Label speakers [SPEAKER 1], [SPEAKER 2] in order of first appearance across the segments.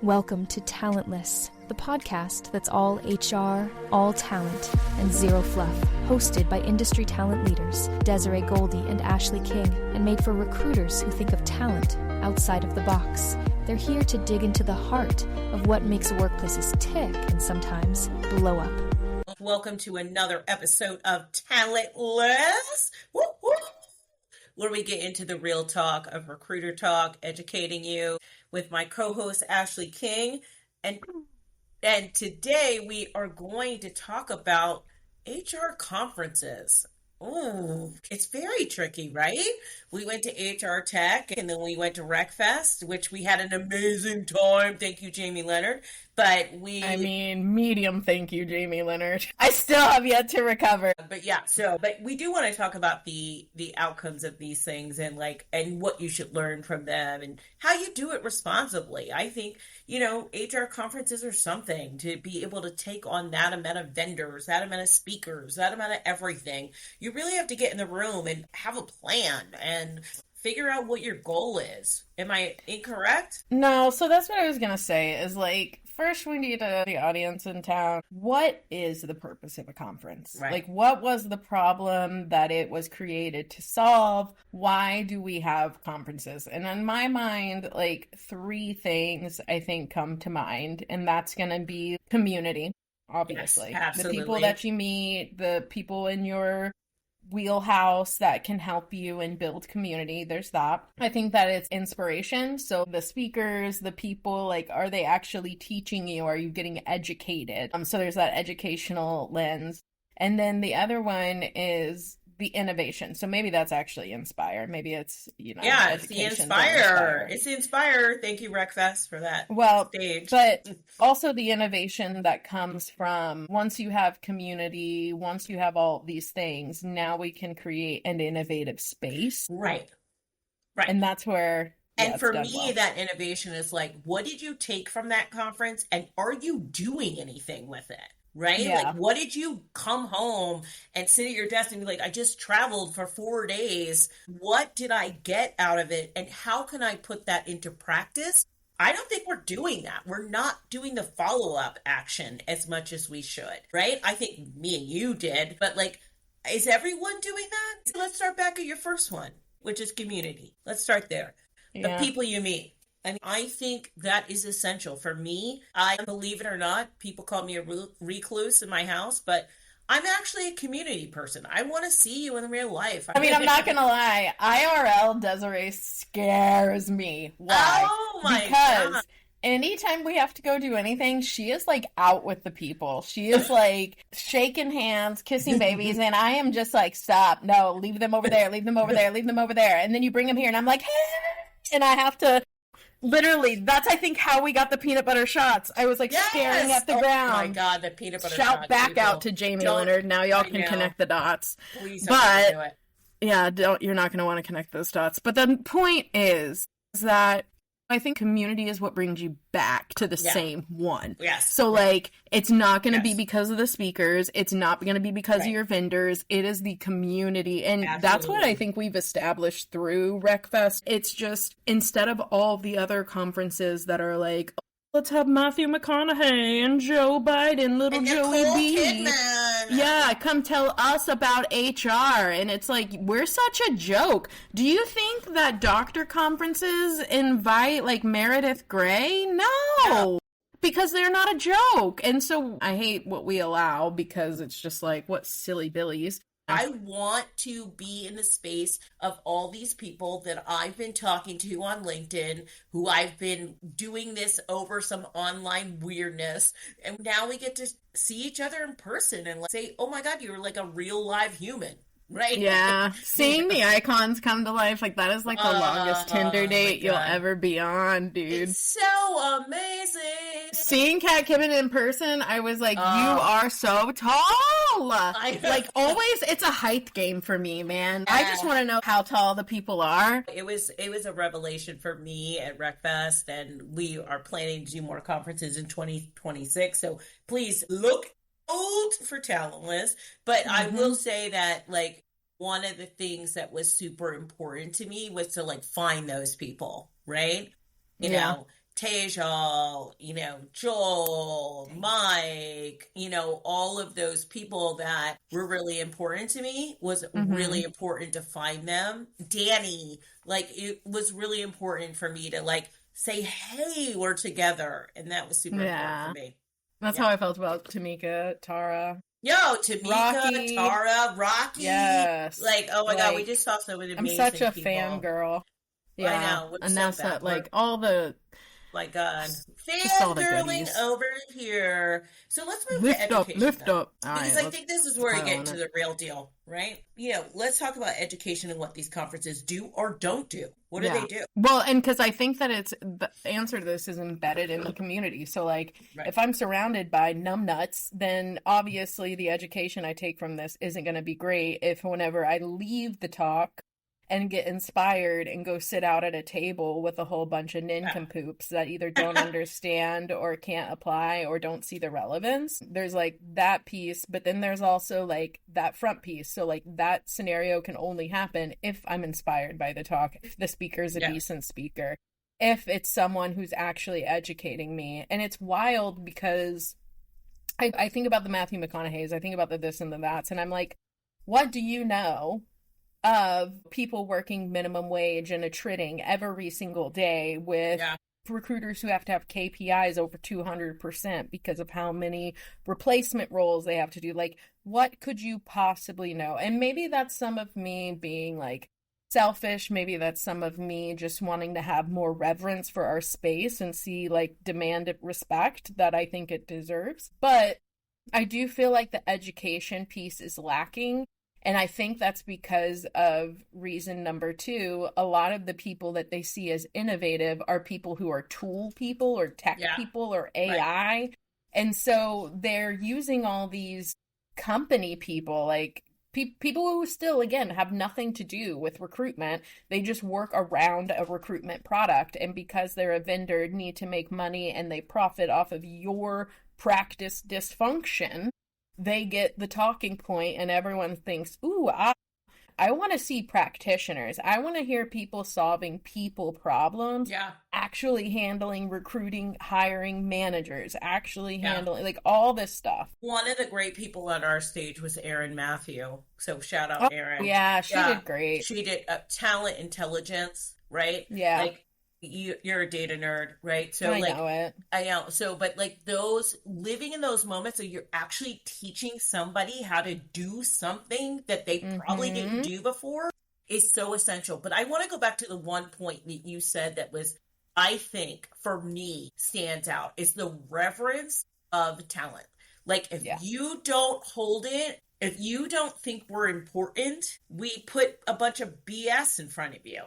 [SPEAKER 1] Welcome to Talentless, the podcast that's all HR, all talent, and zero fluff, hosted by industry talent leaders Desiree and Ashley King, and made for recruiters who think of talent outside of the box. They're here to dig into the heart of what makes workplaces tick and sometimes blow up.
[SPEAKER 2] Welcome to another episode of Talentless, where we get into the real talk of recruiter talk, educating you with my co-host Ashley King. And today we are going to talk about HR conferences. Oh, it's very tricky, right? We went to HR Tech and then we went to RecFest, which we had an amazing time. Thank you, Jamie Leonard. But
[SPEAKER 3] medium thank you, Jamie Leonard. I still have yet to recover.
[SPEAKER 2] But we do want to talk about the outcomes of these things and what you should learn from them and how you do it responsibly. I think, HR conferences are something to be able to take on that amount of vendors, that amount of speakers, that amount of everything. You really have to get in the room and have a plan and figure out what your goal is. Am I incorrect?
[SPEAKER 3] No, so that's what I was going to say is first we need the audience in town. What is the purpose of a conference?
[SPEAKER 2] Right.
[SPEAKER 3] What was the problem that it was created to solve? Why do we have conferences? And in my mind, three things I think come to mind, and that's going to be community, obviously.
[SPEAKER 2] Yes, absolutely.
[SPEAKER 3] The people that you meet, the people in your wheelhouse that can help you and build community. There's that. I think that it's inspiration. So the speakers, the people, are they actually teaching you? Are you getting educated? So there's that educational lens. And then the other one is the innovation. So maybe that's actually inspire. Maybe it's,
[SPEAKER 2] it's the inspire. It's the inspire. Thank you, RecFest, for that stage.
[SPEAKER 3] But also the innovation that comes from once you have community, once you have all these things, now we can create an innovative space.
[SPEAKER 2] Right.
[SPEAKER 3] And that's where...
[SPEAKER 2] And for me, that innovation is what did you take from that conference and are you doing anything with it? Right?
[SPEAKER 3] Yeah.
[SPEAKER 2] What did you come home and sit at your desk and be I just traveled for 4 days. What did I get out of it? And how can I put that into practice? I don't think we're doing that. We're not doing the follow-up action as much as we should, right? I think me and you did, but is everyone doing that? Let's start back at your first one, which is community. Let's start there.
[SPEAKER 3] Yeah.
[SPEAKER 2] The people you meet. And I think that is essential for me. Believe it or not, people call me a recluse in my house, but I'm actually a community person. I want to see you in real life.
[SPEAKER 3] I'm not going to lie. IRL Desiree scares me. Why?
[SPEAKER 2] Oh my
[SPEAKER 3] God. Anytime we have to go do anything, she is out with the people. She is shaking hands, kissing babies, and I am just stop. No, leave them over there, leave them over there, leave them over there. And then you bring them here and I'm hey, and I have to... Literally, that's, I think, how we got the peanut butter shots. I was, staring at the ground.
[SPEAKER 2] Oh, my God, the peanut butter
[SPEAKER 3] shots. Shout back
[SPEAKER 2] people.
[SPEAKER 3] out to Jamie Leonard. Now y'all can connect the dots.
[SPEAKER 2] Please don't do it.
[SPEAKER 3] Yeah, you're not going to want to connect those dots. But the point is that I think community is what brings you back to the same one.
[SPEAKER 2] Yes.
[SPEAKER 3] So, it's not going to be because of the speakers. It's not going to be because of your vendors. It is the community. And that's what I think we've established through RecFest. It's just, instead of all the other conferences that are let's have Matthew McConaughey and Joe Biden, little
[SPEAKER 2] and
[SPEAKER 3] Joey B.
[SPEAKER 2] Kidman.
[SPEAKER 3] Yeah, come tell us about HR. And it's we're such a joke. Do you think that doctor conferences invite Meredith Grey? No. Because they're not a joke. And so I hate what we allow because it's just what silly billies.
[SPEAKER 2] I want to be in the space of all these people that I've been talking to on LinkedIn, who I've been doing this over some online weirdness. And now we get to see each other in person and say, oh my God, you're a real live human. Right?
[SPEAKER 3] Yeah. Seeing the icons come to life, that is the longest Tinder date you'll ever be on, dude.
[SPEAKER 2] It's so amazing.
[SPEAKER 3] Seeing Kat Kimmon in person, I was you are so tall. Always, it's a height game for me, man. I just want to know how tall the people are.
[SPEAKER 2] It was a revelation for me at RecFest, and we are planning to do more conferences in 2026. So please look old for Talentless, but I will say that one of the things that was super important to me was to find those people, right? You know, Tejal, Joel, Mike, all of those people that were really important to me, was really important to find them. Danny, like, it was really important for me to like say, hey, we're together. And that was super important for me.
[SPEAKER 3] That's how I felt about Tamika, Tara.
[SPEAKER 2] Yo, Tamika, Rocky. Tara, Rocky.
[SPEAKER 3] Yes.
[SPEAKER 2] Like, oh my God, we just saw so many amazing
[SPEAKER 3] I'm such a
[SPEAKER 2] people.
[SPEAKER 3] fangirl. Yeah.
[SPEAKER 2] I know.
[SPEAKER 3] And that's that, like, all the...
[SPEAKER 2] My God. Fangirling over here. So let's move to education.
[SPEAKER 3] Lift up.
[SPEAKER 2] Because I think this is where we get to the real deal, right? Let's talk about education and what these conferences do or don't do. What do they do?
[SPEAKER 3] Well, and because I think that the answer to this is embedded in the community. So, like, if I'm surrounded by numbnuts, then obviously the education I take from this isn't going to be great if whenever I leave the talk and get inspired and go sit out at a table with a whole bunch of nincompoops that either don't understand or can't apply or don't see the relevance. There's like that piece, but then there's also like that front piece. So like that scenario can only happen if I'm inspired by the talk, if the speaker is a decent speaker, if it's someone who's actually educating me. And it's wild because I think about the Matthew McConaughey's, I think about the this and the that's, and I'm like, what do you know of people working minimum wage and attriting every single day with recruiters who have to have KPIs over 200% because of how many replacement roles they have to do? Like, what could you possibly know? And maybe that's some of me being like selfish. Maybe that's some of me just wanting to have more reverence for our space and see like demand respect that I think it deserves. But I do feel like the education piece is lacking. And I think that's because of reason number 2. A lot of the people that they see as innovative are people who are tool people or tech people or AI. Right. And so they're using all these company people, like people who still, again, have nothing to do with recruitment. They just work around a recruitment product. And because they're a vendor, need to make money and they profit off of your practice dysfunction. They get the talking point and everyone thinks, ooh, I want to see practitioners. I want to hear people solving people problems, actually handling recruiting, hiring managers, actually handling like all this stuff.
[SPEAKER 2] One of the great people on our stage was Erin Matthew. So shout out Erin.
[SPEAKER 3] Yeah, she did great.
[SPEAKER 2] She did talent intelligence, right?
[SPEAKER 3] Yeah.
[SPEAKER 2] Like, you're a data nerd, right? So
[SPEAKER 3] I know it.
[SPEAKER 2] I know. So, but like those living in those moments, so you're actually teaching somebody how to do something that they probably didn't do before is so essential. But I want to go back to the one point that you said that was, I think for me, stands out is the reverence of talent. Like if you don't hold it, if you don't think we're important, we put a bunch of BS in front of you.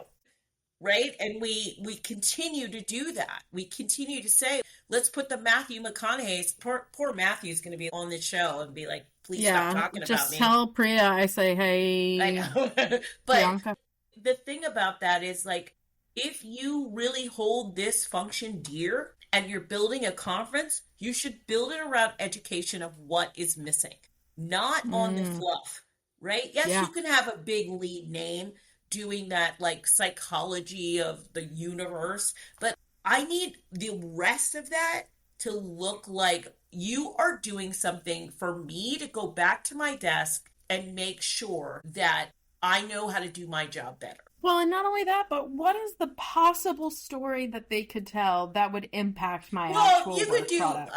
[SPEAKER 2] Right. And we continue to do that. We continue to say, let's put the Matthew McConaughey's. Poor Matthew's going to be on the show and be like, please stop talking about me.
[SPEAKER 3] Just tell Priya I say, hey.
[SPEAKER 2] I know. But Priyanka. The thing about that is like, if you really hold this function dear and you're building a conference, you should build it around education of what is missing, not on the fluff. Right. Yes, you can have a big lead name doing that like psychology of the universe, but I need the rest of that to look like you are doing something for me to go back to my desk and make sure that I know how to do my job better.
[SPEAKER 3] Well, and not only that, but what is the possible story that they could tell that would impact my actual work product?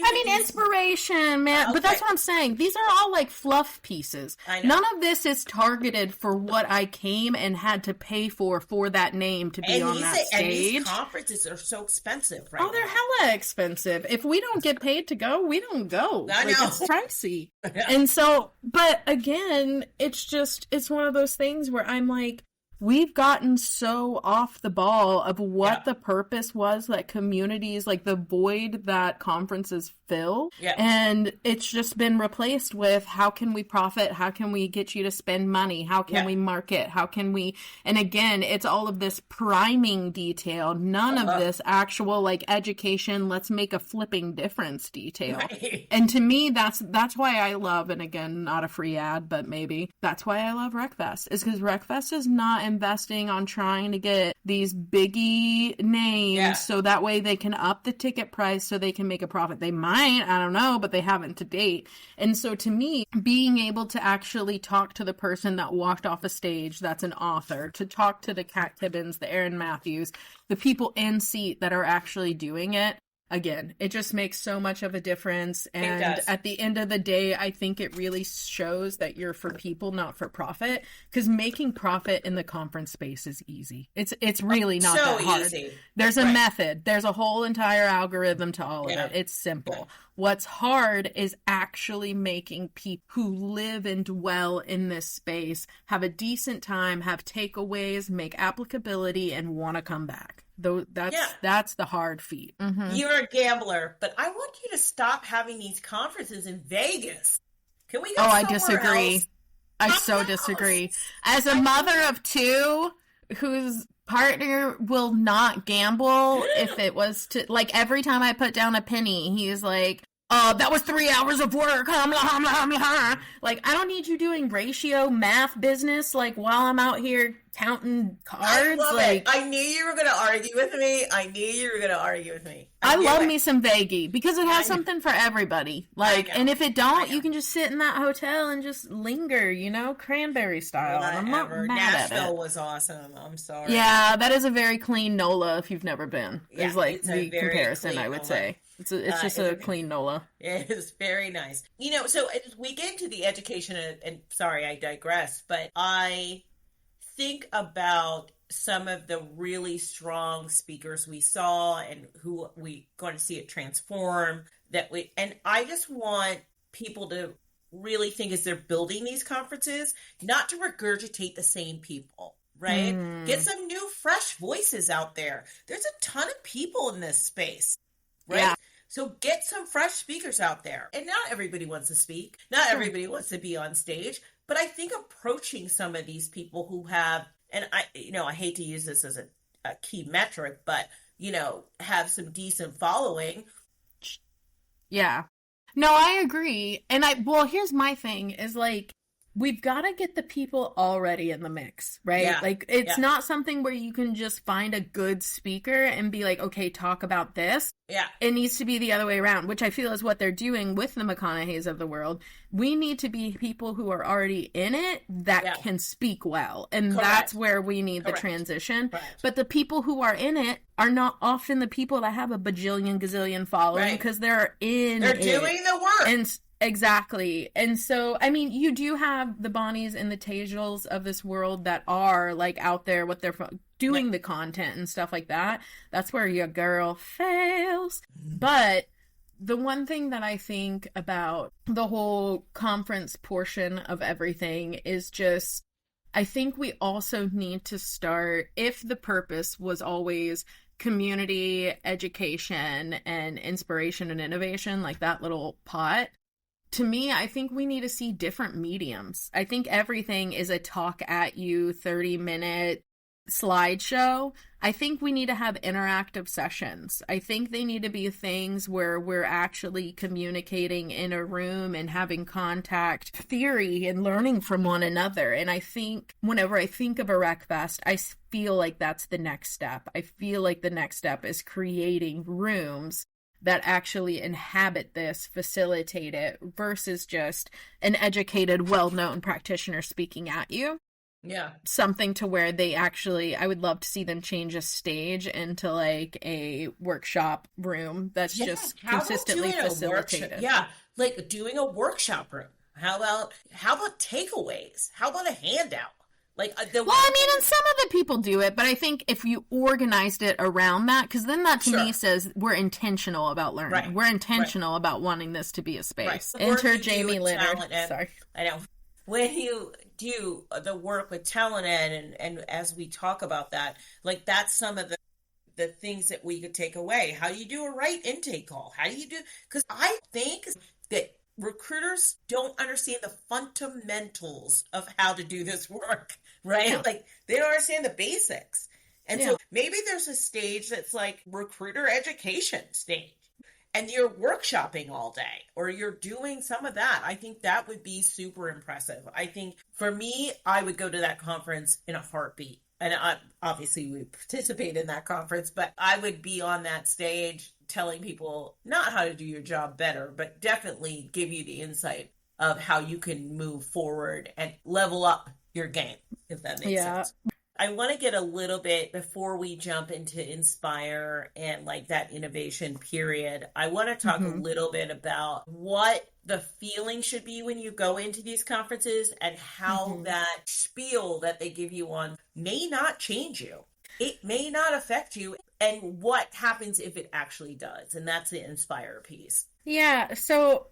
[SPEAKER 3] I mean, inspiration, man. Okay. But that's what I'm saying. These are all like fluff pieces. None of this is targeted for what I came and had to pay for that name to be on that stage.
[SPEAKER 2] And these conferences are so expensive, right?
[SPEAKER 3] Oh, they're hella expensive. If we don't get paid to go, we don't go.
[SPEAKER 2] I know.
[SPEAKER 3] It's pricey. And so, but again, it's one of those things where I'm like, we've gotten so off the ball of what the purpose was that communities, like the void that conferences fill. Yeah. And it's just been replaced with how can we profit? How can we get you to spend money? How can we market? How can we, and again, it's all of this priming detail. None of this actual like education, let's make a flipping difference detail. Right. And to me, that's why I love, and again, not a free ad, but maybe that's why I love RecFest, is because RecFest is not investing on trying to get these biggie names so that way they can up the ticket price so they can make a profit. They might, I don't know, but they haven't to date. And so to me, being able to actually talk to the person that walked off a stage that's an author, to talk to the Kat Tibbins, the Aaron Matthews, the people in seat that are actually doing it, again, it just makes so much of a difference. And at the end of the day, I think it really shows that you're for people, not for profit, because making profit in the conference space is easy. It's really not that hard. Easy. There's a method. There's a whole entire algorithm to all of it. It's simple. Yeah. What's hard is actually making people who live and dwell in this space have a decent time, have takeaways, make applicability, and want to come back. Though that's the hard feat. Mm-hmm.
[SPEAKER 2] You're a gambler, but I want you to stop having these conferences in Vegas. Can we go somewhere
[SPEAKER 3] I disagree.
[SPEAKER 2] Else?
[SPEAKER 3] I so disagree. As a mother of two whose partner will not gamble, if it was to, like, every time I put down a penny, he's like, that was 3 hours of work. Like, I don't need you doing ratio math business, like, while I'm out here counting cards.
[SPEAKER 2] I knew you were going to argue with me.
[SPEAKER 3] I love me some Vegas because it has something for everybody. Like, and if it don't, you can just sit in that hotel and just linger, cranberry style. I'm not mad
[SPEAKER 2] Nashville
[SPEAKER 3] at it.
[SPEAKER 2] Was awesome. I'm sorry.
[SPEAKER 3] Yeah, that is a very clean NOLA if you've never been.
[SPEAKER 2] Yeah,
[SPEAKER 3] is like the comparison, I would say. It's just a clean NOLA.
[SPEAKER 2] It is very nice. So as we get into the education, and sorry, I digress, but I think about some of the really strong speakers we saw and who we going to see it transform. And I just want people to really think as they're building these conferences, not to regurgitate the same people. Right? Get some new, fresh voices out there. There's a ton of people in this space. Right? Yeah. So get some fresh speakers out there. And not everybody wants to speak. Not everybody wants to be on stage. But I think approaching some of these people who have, and I hate to use this as a key metric, but, have some decent following.
[SPEAKER 3] Yeah. No, I agree. And here's my thing is like, we've got to get the people already in the mix, right? Yeah. Like, it's not something where you can just find a good speaker and be like, okay, talk about this.
[SPEAKER 2] Yeah.
[SPEAKER 3] It needs to be the other way around, which I feel is what they're doing with the McConaughey's of the world. We need to be people who are already in it that can speak well. And that's where we need the transition. Correct. But the people who are in it are not often the people that have a bajillion, gazillion following because they're doing
[SPEAKER 2] the work.
[SPEAKER 3] Exactly. And so, I mean, you do have the Bonnies and the Tejals of this world that are like out there with their doing the content and stuff like that. That's where your girl fails. But the one thing that I think about the whole conference portion of everything is just, I think we also need to start, if the purpose was always community, education, and inspiration and innovation, like that little pot, to me, I think we need to see different mediums. I think everything is a talk at you 30-minute slideshow. I think we need to have interactive sessions. I think they need to be things where we're actually communicating in a room and having contact theory and learning from one another. And I think whenever I think of a RecFest, I feel like that's the next step. I feel like the next step is creating rooms that actually inhabit this, facilitate it, versus just an educated, well-known practitioner speaking at you.
[SPEAKER 2] Yeah.
[SPEAKER 3] Something to where they actually, I would love to see them change a stage into like a workshop room that's just consistently facilitated.
[SPEAKER 2] Like doing a workshop room. How about takeaways? How about a handout? And some
[SPEAKER 3] of the people do it, but I think if you organized it around that, because then that to me says we're intentional about learning. Right. We're intentional about wanting this to be a space. Right. Enter Jamie Leonard. Sorry.
[SPEAKER 2] I know. When you do the work with Talent Ed, and as we talk about that, like that's some of the things that we could take away. How do you do a right intake call? How do you do? Because I think that recruiters don't understand the fundamentals of how to do this work, right? Yeah. Like they don't understand the basics. And so maybe there's a stage that's like recruiter education stage. and you're workshopping all day or you're doing some of that. I think that would be super impressive. I think for me, I would go to that conference in a heartbeat. And obviously we participate in that conference, but I would be on that stage telling people not how to do your job better, but definitely give you the insight of how you can move forward and level up your game, if that makes sense. I want to get a little bit before we jump into Inspire and like that innovation period. I want to talk a little bit about what the feeling should be when you go into these conferences and how that spiel that they give you on may not change you. It may not affect you, and what happens if it actually does. And that's the Inspire piece.
[SPEAKER 3] Yeah, so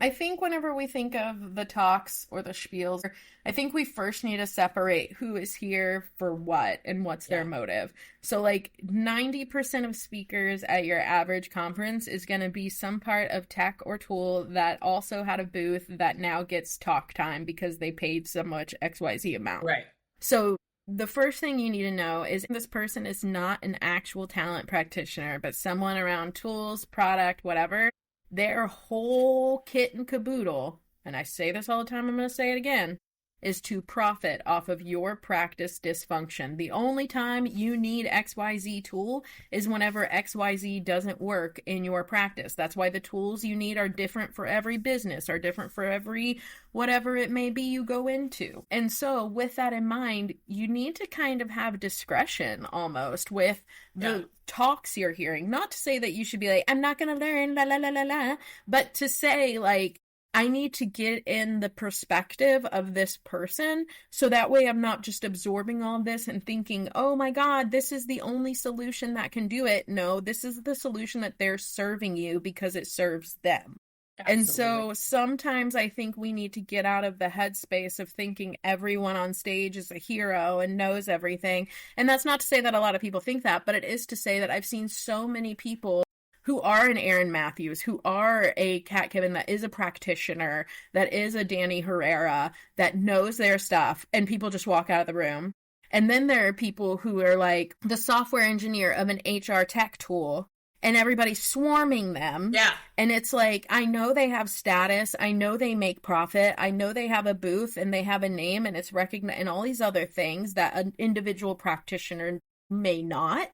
[SPEAKER 3] I think whenever we think of the talks or the spiels, I think we first need to separate who is here for what and what's their motive. So like 90% of speakers at your average conference is going to be some part of tech or tool that also had a booth that now gets talk time because they paid so much XYZ amount.
[SPEAKER 2] Right.
[SPEAKER 3] So the first thing you need to know is this person is not an actual talent practitioner, but someone around tools, product, whatever. Their whole kit and caboodle, and I say this all the time, I'm going to say it again, is to profit off of your practice dysfunction. The only time you need XYZ tool is whenever XYZ doesn't work in your practice. That's why the tools you need are different for every business, are different for every whatever it may be you go into. And so with that in mind, you need to kind of have discretion almost with the talks you're hearing. Not to say that you should be like, I'm not going to learn, la la la la la, but to say like, I need to get in the perspective of this person so that way I'm not just absorbing all this and thinking, oh my God, this is the only solution that can do it. No, this is the solution that they're serving you because it serves them. Absolutely. And so sometimes I think we need to get out of the headspace of thinking everyone on stage is a hero and knows everything. And that's not to say that a lot of people think that, but it is to say that I've seen so many people who are an Aaron Matthews, who are a Kat Kevin, that is a practitioner, that is a Danny Herrera, that knows their stuff, and people just walk out of the room. And then there are people who are like the software engineer of an HR tech tool, and everybody's swarming them.
[SPEAKER 2] Yeah.
[SPEAKER 3] And it's like, I know they have status, I know they make profit, I know they have a booth, and they have a name, and it's recognized, and all these other things that an individual practitioner may not.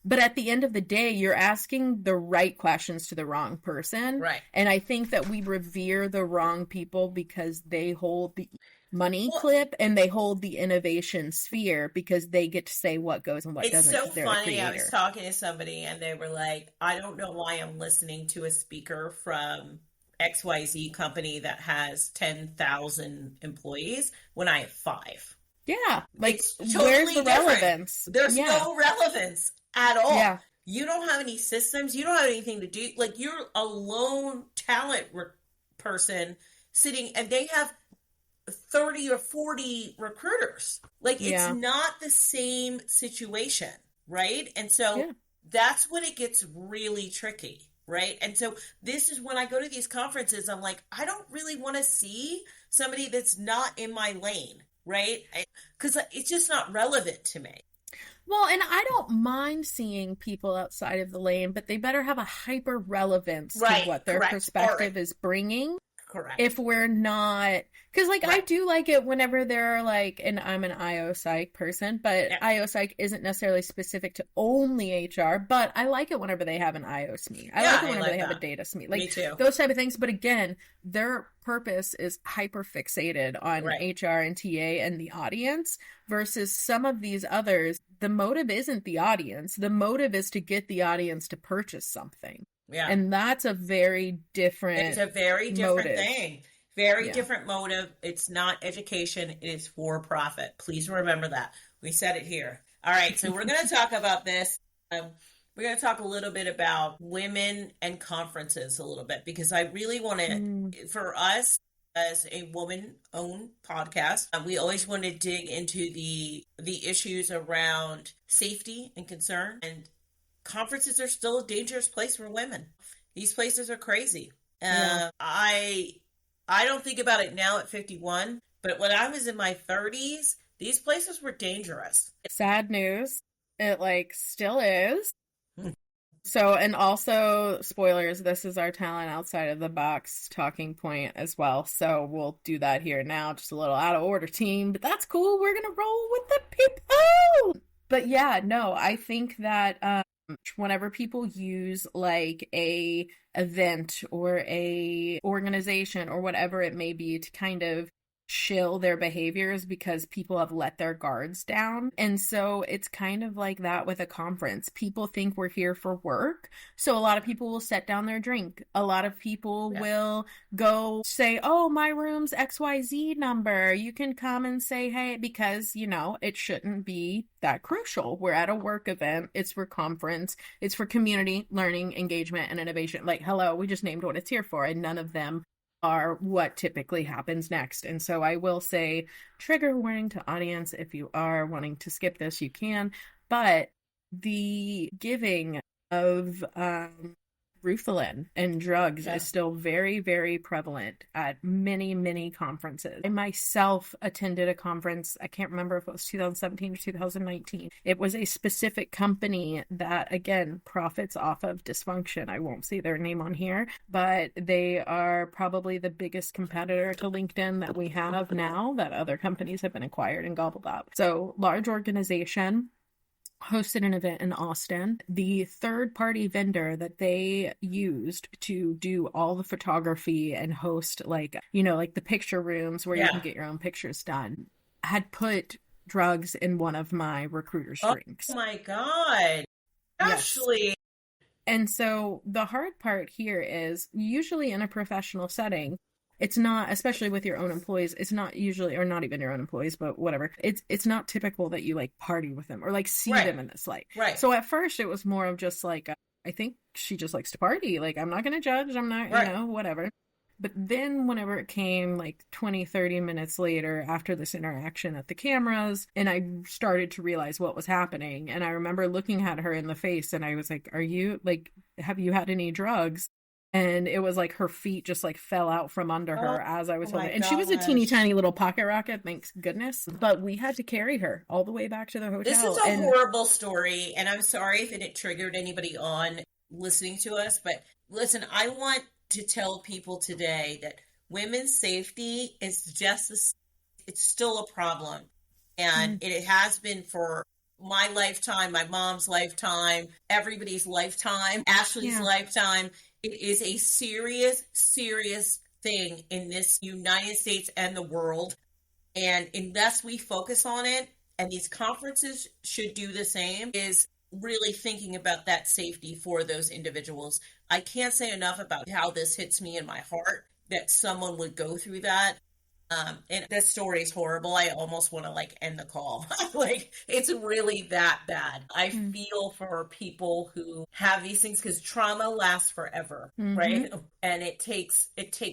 [SPEAKER 3] But at the end of the day, you're asking the right questions to the wrong person.
[SPEAKER 2] Right.
[SPEAKER 3] And I think that we revere the wrong people because they hold the money clip and they hold the innovation sphere because they get to say what goes and what doesn't.
[SPEAKER 2] It's so funny. I was talking to somebody and they were like, I don't know why I'm listening to a speaker from XYZ company that has 10,000 employees when I have 5.
[SPEAKER 3] Yeah. Like,
[SPEAKER 2] it's totally
[SPEAKER 3] where's the
[SPEAKER 2] different.
[SPEAKER 3] relevance?
[SPEAKER 2] There's no relevance at all.
[SPEAKER 3] Yeah.
[SPEAKER 2] You don't have any systems. You don't have anything to do. Like, you're a lone talent person sitting, and they have 30 or 40 recruiters. Like, it's not the same situation, right? And so that's when it gets really tricky, right? And so this is when I go to these conferences, I'm like, I don't really want to see somebody that's not in my lane, right? Because it's just not relevant to me.
[SPEAKER 3] Well, and I don't mind seeing people outside of the lane, but they better have a hyper relevance to what their perspective is bringing.
[SPEAKER 2] Correct.
[SPEAKER 3] If we're not, because like I do like it whenever there are like, and I'm an IO Psych person, but IO Psych isn't necessarily specific to only HR, but I like it whenever they have an IO SME. I like it whenever they have a data SME. Like those type of things. But again, their purpose is hyper fixated on HR and TA and the audience versus some of these others. The motive isn't the audience. The motive is to get the audience to purchase something. Yeah. And that's a very different
[SPEAKER 2] It's a very different thing. Very different motive. It's not education. It is for profit. Please remember that. We said it here. All right. So we're going to talk about this. We're going to talk a little bit about women and conferences a little bit because I really want to, for us as a woman-owned podcast, we always want to dig into the issues around safety and concern, and conferences are still a dangerous place for women. These places are crazy. I don't think about it now at 51, but when I was in my 30s, these places were dangerous.
[SPEAKER 3] Sad news. It like still is. So, and also, spoilers, this is our talent outside of the box talking point as well. So we'll do that here now, just a little out of order, team, but that's cool. We're going to roll with the people. But yeah, no, I think that whenever people use like a event or a organization or whatever it may be to kind of shill their behaviors because people have let their guards down. And so it's kind of like that with a conference. People think we're here for work. So a lot of people will set down their drink. A lot of people will go say, oh, my room's XYZ number. You can come and say, hey, because, you know, it shouldn't be that crucial. We're at a work event. It's for conference. It's for community, learning, engagement, and innovation. Like, hello, we just named what it's here for. And none of them are what typically happens next. And so I will say, trigger warning to audience, if you are wanting to skip this, you can. But the giving of Ruthlin and drugs is still very, very prevalent at many, many conferences. I myself attended a conference, I can't remember if it was 2017 or 2019. It was a specific company that, again, profits off of dysfunction. I won't say their name on here, but they are probably the biggest competitor to LinkedIn that we have now, that other companies have been acquired and gobbled up. So, large organization hosted an event in Austin. The third-party vendor that they used to do all the photography and host, like, you know, like the picture rooms where you can get your own pictures done, had put drugs in one of my recruiters' drinks.
[SPEAKER 2] Oh my God. Ashley.
[SPEAKER 3] Yes. And so the hard part here is, usually in a professional setting, it's not, especially with your own employees, it's not usually, or not even your own employees, but whatever. It's not typical that you like party with them or like see them in this light.
[SPEAKER 2] Right.
[SPEAKER 3] So at first it was more of just like, I think she just likes to party. Like, I'm not going to judge. I'm not, you know, whatever. But then whenever it came like 20, 30 minutes later after this interaction at the cameras, and I started to realize what was happening. And I remember looking at her in the face and I was like, are you like, have you had any drugs? And it was like her feet just like fell out from under her as I was holding. And she was a teeny tiny little pocket rocket, thanks goodness. But we had to carry her all the way back to the hotel.
[SPEAKER 2] This is a horrible story. And I'm sorry if it triggered anybody on listening to us. But listen, I want to tell people today that women's safety is it's still a problem. And it has been for my lifetime, my mom's lifetime, everybody's lifetime, Ashley's lifetime. It is a serious, serious thing in this United States and the world. And unless we focus on it, and these conferences should do the same, is really thinking about that safety for those individuals. I can't say enough about how this hits me in my heart that someone would go through that. And that story is horrible. I almost want to like end the call. Like, it's really that bad. I feel for people who have these things because trauma lasts forever, right? And it takes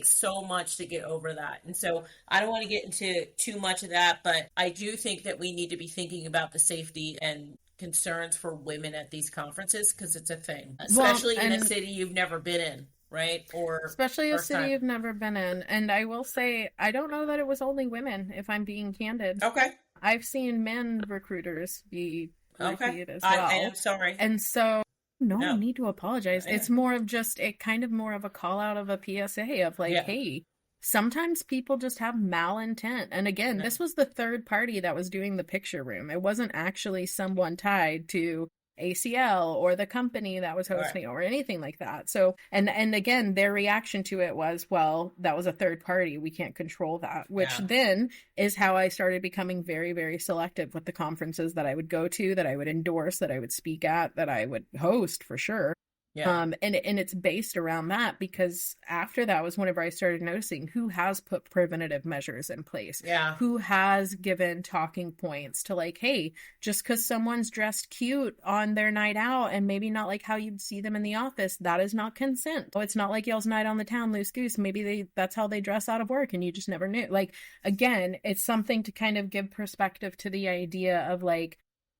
[SPEAKER 2] so much to get over that. And so I don't want to get into too much of that, but I do think that we need to be thinking about the safety and concerns for women at these conferences because it's a thing, especially in a city you've never been in. Right? Or
[SPEAKER 3] especially a city you've never been in. And I will say, I don't know that it was only women, if I'm being candid.
[SPEAKER 2] Okay.
[SPEAKER 3] I've seen men recruiters be repeated as well.
[SPEAKER 2] I am sorry.
[SPEAKER 3] And so, no need to apologize. Yeah. It's more of just kind of more of a call out of a PSA of like, hey, sometimes people just have malintent. And again, this was the third party that was doing the picture room. It wasn't actually someone tied to ACL or the company that was hosting or anything like that. So, and again, their reaction to it was, well, that was a third party. We can't control that, which then is how I started becoming very, very selective with the conferences that I would go to, that I would endorse, that I would speak at, that I would host for sure. And it's based around that, because after that was whenever I started noticing who has put preventative measures in place, who has given talking points to like, hey, just because someone's dressed cute on their night out and maybe not like how you'd see them in the office, that is not consent. Oh, it's not like y'all's night on the town, loose goose. Maybe that's how they dress out of work and you just never knew. Like, again, it's something to kind of give perspective to the idea of like,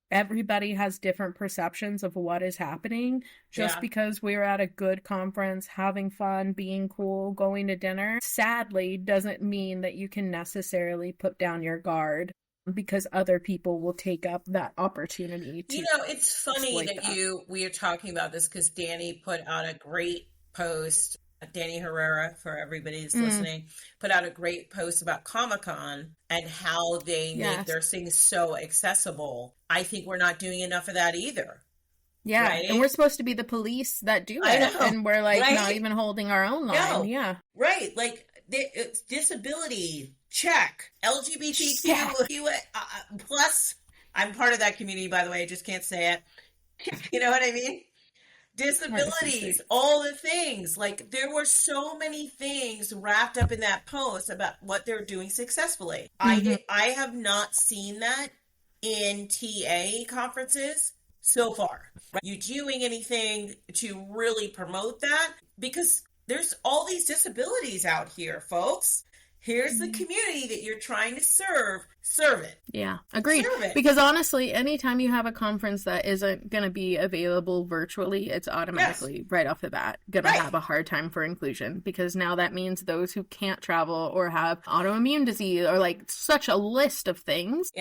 [SPEAKER 3] everybody has different perceptions of what is happening. Just because we're at a good conference, having fun, being cool, going to dinner, sadly doesn't mean that you can necessarily put down your guard because other people will take up that opportunity to
[SPEAKER 2] It's funny
[SPEAKER 3] exploit that.
[SPEAKER 2] we are talking about this because Danny put out a great post. Danny Herrera, for everybody that's listening, put out a great post about Comic-Con and how they make
[SPEAKER 3] Yes.
[SPEAKER 2] their things so accessible. I think we're not doing enough of that either.
[SPEAKER 3] Yeah.
[SPEAKER 2] Right?
[SPEAKER 3] And we're supposed to be the police that do
[SPEAKER 2] I
[SPEAKER 3] it.
[SPEAKER 2] know,
[SPEAKER 3] And we're like not
[SPEAKER 2] right?
[SPEAKER 3] even holding our own line.
[SPEAKER 2] No.
[SPEAKER 3] Yeah.
[SPEAKER 2] Right. Like, it's disability, check. LGBTQ plus, I'm part of that community, by the way. I just can't say it. You know what I mean? Disabilities, all the things. Like, there were so many things wrapped up in that post about what they're doing successfully. I have not seen that in TA conferences so far. You doing anything to really promote that? Because there's all these disabilities out here, folks. Here's the community that you're trying to serve. Serve it.
[SPEAKER 3] Yeah, agreed.
[SPEAKER 2] Serve it.
[SPEAKER 3] Because honestly, anytime you have a conference that isn't going to be available virtually, it's automatically right off the bat going to have a hard time for inclusion, because now that means those who can't travel or have autoimmune disease or like such a list of things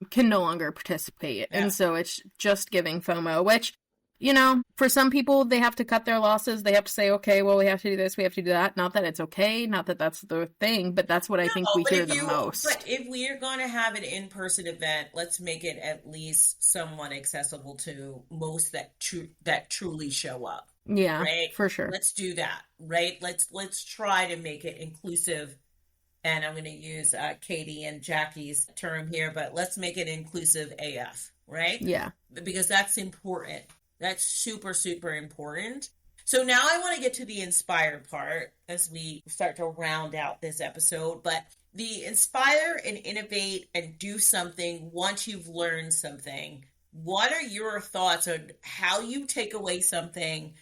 [SPEAKER 3] can no longer participate. And so it's just giving FOMO, which, for some people, they have to cut their losses. They have to say, okay, well, we have to do this, we have to do that. Not that it's okay, not that that's the thing, but that's what I think we hear the most.
[SPEAKER 2] But if we are going to have an in-person event, let's make it at least somewhat accessible to most that truly show up.
[SPEAKER 3] Yeah,
[SPEAKER 2] right?
[SPEAKER 3] For sure.
[SPEAKER 2] Let's do that, right? Let's try to make it inclusive. And I'm going to use Katie and Jackie's term here, but let's make it inclusive AF, right?
[SPEAKER 3] Yeah.
[SPEAKER 2] Because that's important. That's super, super important. So now I want to get to the inspire part as we start to round out this episode. But the inspire and innovate and do something once you've learned something. What are your thoughts on how you take away something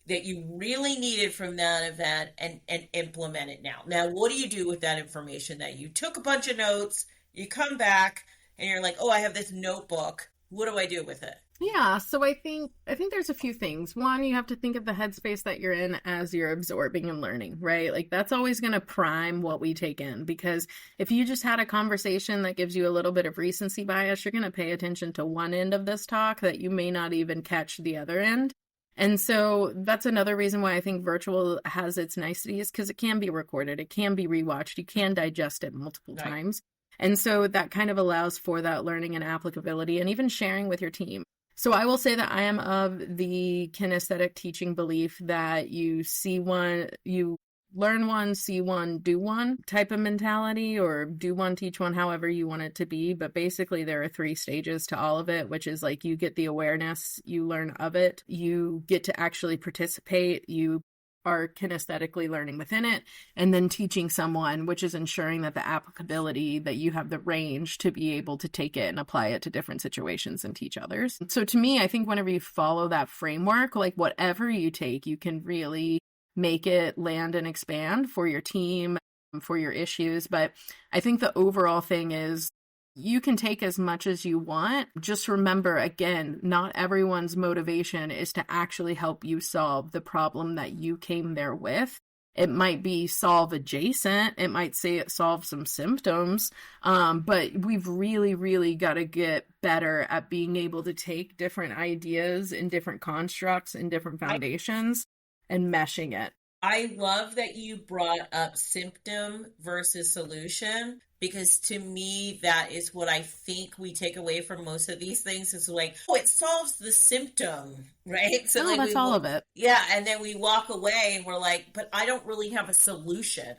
[SPEAKER 2] that you really needed from that event and implement it now? Now, what do you do with that information that you took a bunch of notes, you come back and you're like, oh, I have this notebook. What do I do with it?
[SPEAKER 3] Yeah, so I think there's a few things. One, you have to think of the headspace that you're in as you're absorbing and learning, right? Like that's always going to prime what we take in, because if you just had a conversation that gives you a little bit of recency bias, you're going to pay attention to one end of this talk that you may not even catch the other end. And so that's another reason why I think virtual has its niceties, because it can be recorded, it can be rewatched, you can digest it multiple times. And so that kind of allows for that learning and applicability and even sharing with your team. So I will say that I am of the kinesthetic teaching belief that you see one, you learn one, see one, do one type of mentality, or do one, teach one, however you want it to be. But basically there are 3 stages to all of it, which is like you get the awareness, you learn of it, you get to actually participate, you are kinesthetically learning within it, and then teaching someone, which is ensuring that the applicability, that you have the range to be able to take it and apply it to different situations and teach others. So to me, I think whenever you follow that framework, like whatever you take, you can really make it land and expand for your team, for your issues. But I think the overall thing is you can take as much as you want. Just remember, again, not everyone's motivation is to actually help you solve the problem that you came there with. It might be solve adjacent. It might say it solves some symptoms. But we've really, really got to get better at being able to take different ideas and different constructs and different foundations and meshing it.
[SPEAKER 2] I love that you brought up symptom versus solution, because to me, that is what I think we take away from most of these things. Is like, oh, it solves the symptom, right? So like
[SPEAKER 3] that's all of it.
[SPEAKER 2] Yeah, and then we walk away and we're like, but I don't really have a solution,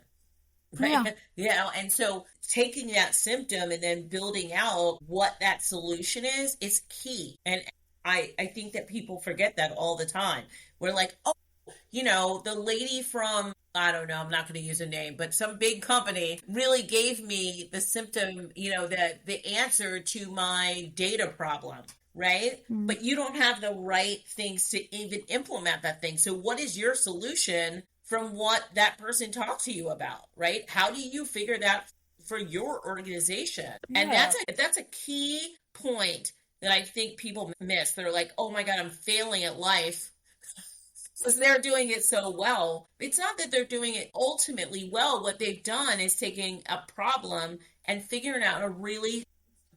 [SPEAKER 2] right? Yeah. And so taking that symptom and then building out what that solution is key. And I think that people forget that all the time. We're like, oh, the lady from, I don't know, I'm not going to use a name, but some big company really gave me the symptom, the answer to my data problem, right? Mm-hmm. But you don't have the right things to even implement that thing. So what is your solution from what that person talked to you about, right? How do you figure that for your organization? Yeah. And that's a key point that I think people miss. They're like, oh my God, I'm failing at life because they're doing it so well. It's not that they're doing it ultimately well. What they've done is taking a problem and figuring out a really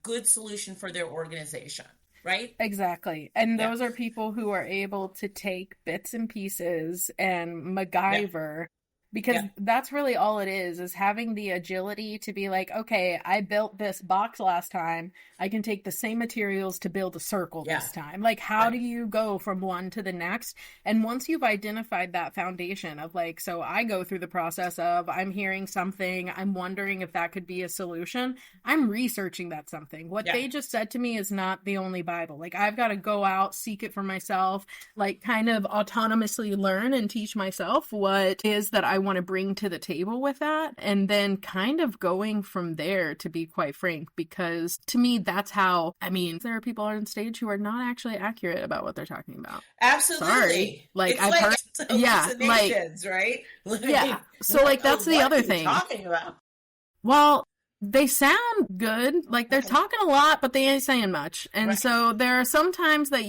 [SPEAKER 2] good solution for their organization, right?
[SPEAKER 3] Exactly. And
[SPEAKER 2] Yeah.
[SPEAKER 3] those are people who are able to take bits and pieces and
[SPEAKER 2] Yeah.
[SPEAKER 3] MacGyver, because
[SPEAKER 2] Yeah.
[SPEAKER 3] that's really all it is having the agility to be like, okay, I built this box last time. I can take the same materials to build a circle
[SPEAKER 2] Yeah.
[SPEAKER 3] this time. Like, how do you go from one to the next? And once you've identified that foundation of like, so I go through the process of I'm hearing something, I'm wondering if that could be a solution. I'm researching that something. What they just said to me is not the only Bible. Like, I've got to go out, seek it for myself, like kind of autonomously learn and teach myself what is that I want to bring to the table with that. And then kind of going from there, to be quite frank, because to me, that's how, I mean, there are people on stage who are not actually accurate about what they're talking about.
[SPEAKER 2] Absolutely.
[SPEAKER 3] Sorry. Like,
[SPEAKER 2] it's
[SPEAKER 3] I've
[SPEAKER 2] like
[SPEAKER 3] heard, yeah, like,
[SPEAKER 2] right?
[SPEAKER 3] yeah. So like, that's the other thing.
[SPEAKER 2] Talking about?
[SPEAKER 3] Well, they sound good. Like, they're talking a lot, but they ain't saying much. And so there are some times that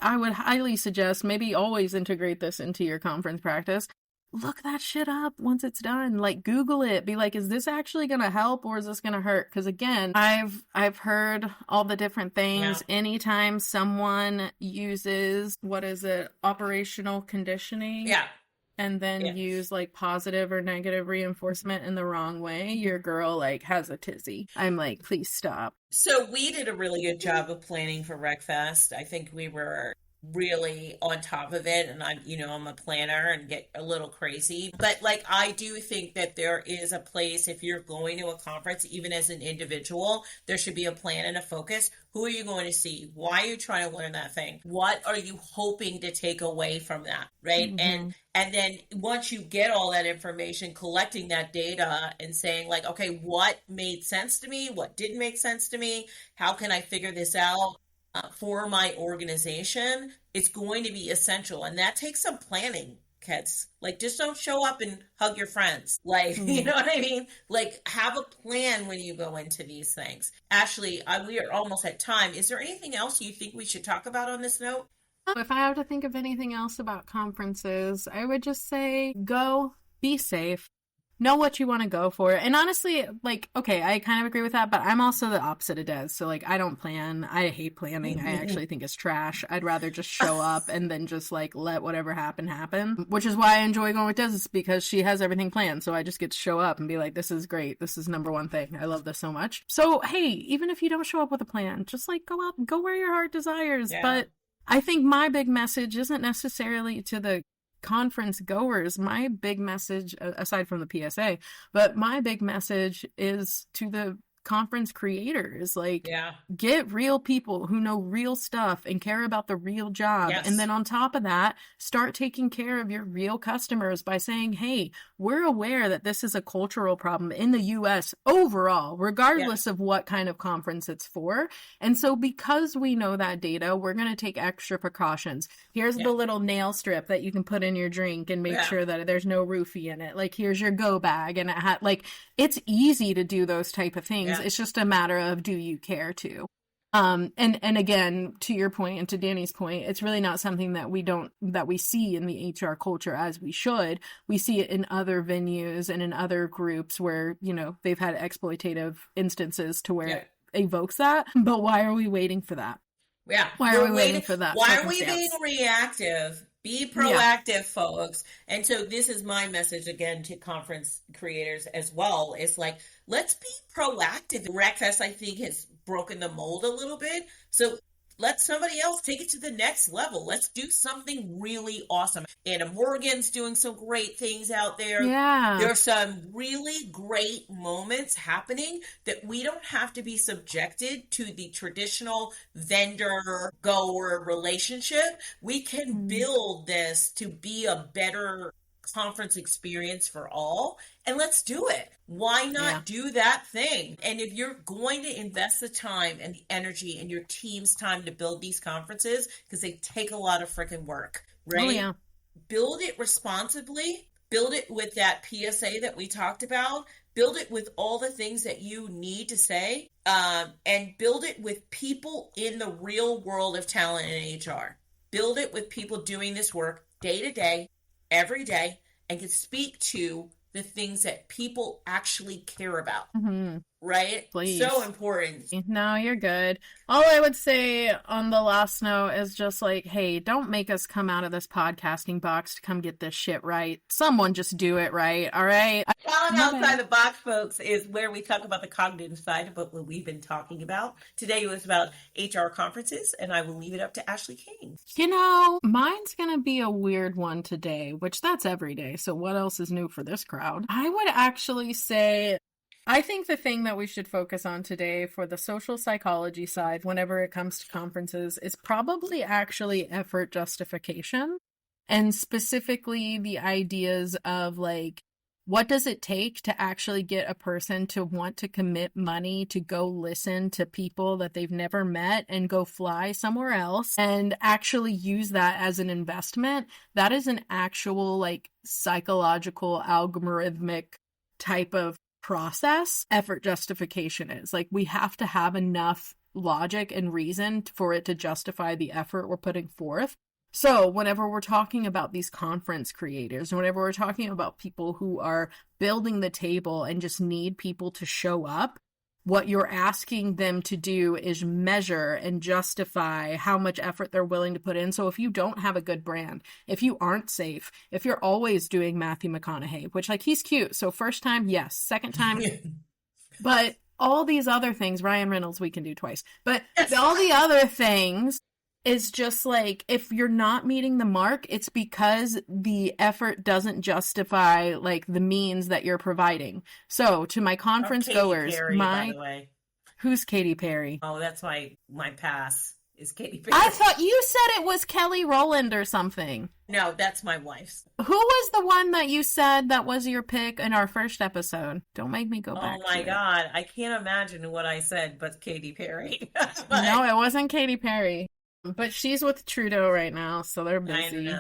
[SPEAKER 3] I would highly suggest maybe always integrate this into your conference practice. Look that shit up once it's done. Like, Google it. Be like, is this actually going to help or is this going to hurt? Because again, I've heard all the different things. Yeah. Anytime someone uses, what is it, operational conditioning?
[SPEAKER 2] Yeah.
[SPEAKER 3] And then use like positive or negative reinforcement in the wrong way, your girl like has a tizzy. I'm like, please stop.
[SPEAKER 2] So we did a really good job of planning for RecFest. I think we were really on top of it, and I'm a planner and get a little crazy, but like I do think that there is a place, if you're going to a conference, even as an individual, there should be a plan and a focus. Who are you going to see? Why are you trying to learn that thing? What are you hoping to take away from that, right? Mm-hmm. And then once you get all that information, collecting that data and saying like, okay, what made sense to me? What didn't make sense to me? How can I figure this out for my organization? It's going to be essential, and that takes some planning, kids. Like, just don't show up and hug your friends. Like, you know what I mean? Like, have a plan when you go into these things. Ashley, we are almost at time. Is there anything else you think we should talk about on this note?
[SPEAKER 3] If I have to think of anything else about conferences, I would just say go, be safe. Know what you want to go for. And honestly, like, okay, I kind of agree with that, but I'm also the opposite of Des. So, like, I don't plan. I hate planning. I actually think it's trash. I'd rather just show up and then just, like, let whatever happen, which is why I enjoy going with Des, because she has everything planned. So I just get to show up and be like, this is great. This is number one thing. I love this so much. So, hey, even if you don't show up with a plan, just, like, go out and go where your heart desires. Yeah. But I think my big message isn't necessarily to the conference goers. My big message, aside from the PSA, but my big message is to the conference creators. Like, get real people who know real stuff and care about the real job. Yes. And then on top of that, start taking care of your real customers by saying, hey, we're aware that this is a cultural problem in the US overall, regardless of what kind of conference it's for. And so because we know that data, we're going to take extra precautions. Here's the little nail strip that you can put in your drink and make sure that there's no roofie in it. Like, here's your go bag. And it's easy to do those type of things. It's just a matter of, do you care to? And again, to your point and to Danny's point, it's really not something that we see in the HR culture as we should. We see it in other venues and in other groups where, they've had exploitative instances to where it evokes that. But why are we waiting for that?
[SPEAKER 2] Yeah.
[SPEAKER 3] Why are we waiting for that?
[SPEAKER 2] Why are we being reactive? Be proactive, folks. And so this is my message again to conference creators as well. It's like, let's be proactive. RecFest, I think, has broken the mold a little bit. So let somebody else take it to the next level. Let's do something really awesome. Anna Morgan's doing some great things out there. Yeah. There's some really great moments happening that we don't have to be subjected to the traditional vendor-goer relationship. We can build this to be a better conference experience for all, and let's do it. Why not do that thing? And if you're going to invest the time and the energy and your team's time to build these conferences, because they take a lot of freaking work, right? Oh, yeah. Build it responsibly. Build it with that PSA that we talked about. Build it with all the things that you need to say, and build it with people in the real world of talent and HR. Build it with people doing this work day to day, every day, and can speak to the things that people actually care about. Mm-hmm. right?
[SPEAKER 3] Please.
[SPEAKER 2] So important.
[SPEAKER 3] No, you're good. All I would say on the last note is just like, hey, don't make us come out of this podcasting box to come get this shit right. Someone just do it right, all right?
[SPEAKER 2] Falling outside the box, folks, is where we talk about the cognitive side of what we've been talking about. Today was about HR conferences, and I will leave it up to Ashley King.
[SPEAKER 3] You know, mine's going to be a weird one today, which that's every day. So what else is new for this crowd? I would actually say, I think the thing that we should focus on today for the social psychology side, whenever it comes to conferences, is probably actually effort justification. And specifically the ideas of like, what does it take to actually get a person to want to commit money to go listen to people that they've never met and go fly somewhere else and actually use that as an investment? That is an actual like psychological algorithmic type of process. Effort justification is like, we have to have enough logic and reason for it to justify the effort we're putting forth. So whenever we're talking about these conference creators, whenever we're talking about people who are building the table and just need people to show up, what you're asking them to do is measure and justify how much effort they're willing to put in. So if you don't have a good brand, if you aren't safe, if you're always doing Matthew McConaughey, which like he's cute. So first time, yes. Second time, but all these other things, Ryan Reynolds, we can do twice, but all the other things is just like, if you're not meeting the mark, it's because the effort doesn't justify like the means that you're providing. So to my conference goers,
[SPEAKER 2] Perry, by the way.
[SPEAKER 3] Who's Katy Perry?
[SPEAKER 2] Oh, that's my pass is Katy Perry.
[SPEAKER 3] I thought you said it was Kelly Rowland or something.
[SPEAKER 2] No, that's my wife's.
[SPEAKER 3] Who was the one that you said that was your pick in our first episode? Don't make me go back.
[SPEAKER 2] Oh my God, I can't imagine what I said, but Katy Perry. But...
[SPEAKER 3] No, it wasn't Katy Perry. But she's with Trudeau right now, so they're busy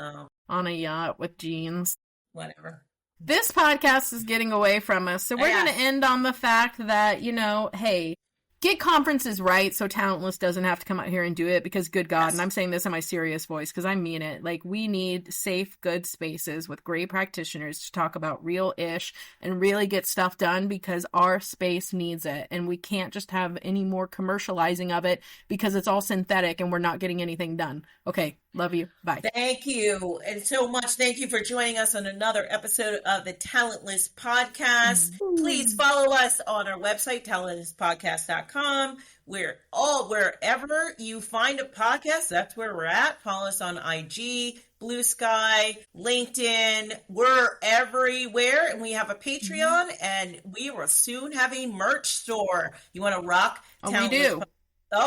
[SPEAKER 3] on a yacht with jeans.
[SPEAKER 2] Whatever.
[SPEAKER 3] This podcast is getting away from us, so we're going to end on the fact that, you know, hey, get conferences right so Talentless doesn't have to come out here and do it, because good God, and I'm saying this in my serious voice because I mean it, like, we need safe, good spaces with great practitioners to talk about real-ish and really get stuff done, because our space needs it, and we can't just have any more commercializing of it because it's all synthetic and we're not getting anything done. Okay, love you. Bye.
[SPEAKER 2] Thank you. And so much. Thank you for joining us on another episode of the Talentless Podcast. Please follow us on our website, talentlesspodcast.com. Wherever you find a podcast, that's where we're at. Follow us on IG, Blue Sky, LinkedIn. We're everywhere. And we have a Patreon, and we will soon have a merch store. You want to rock?
[SPEAKER 3] Oh, we do.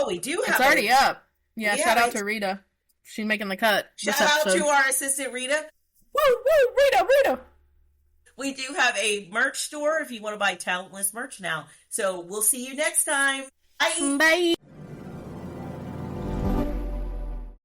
[SPEAKER 2] We do have
[SPEAKER 3] It's already up. Yeah, shout out to Rita. She's making the cut.
[SPEAKER 2] Shout out to our assistant, Rita.
[SPEAKER 3] Woo, Rita.
[SPEAKER 2] We do have a merch store if you want to buy Talentless merch now. So we'll see you next time. Bye.
[SPEAKER 3] Bye.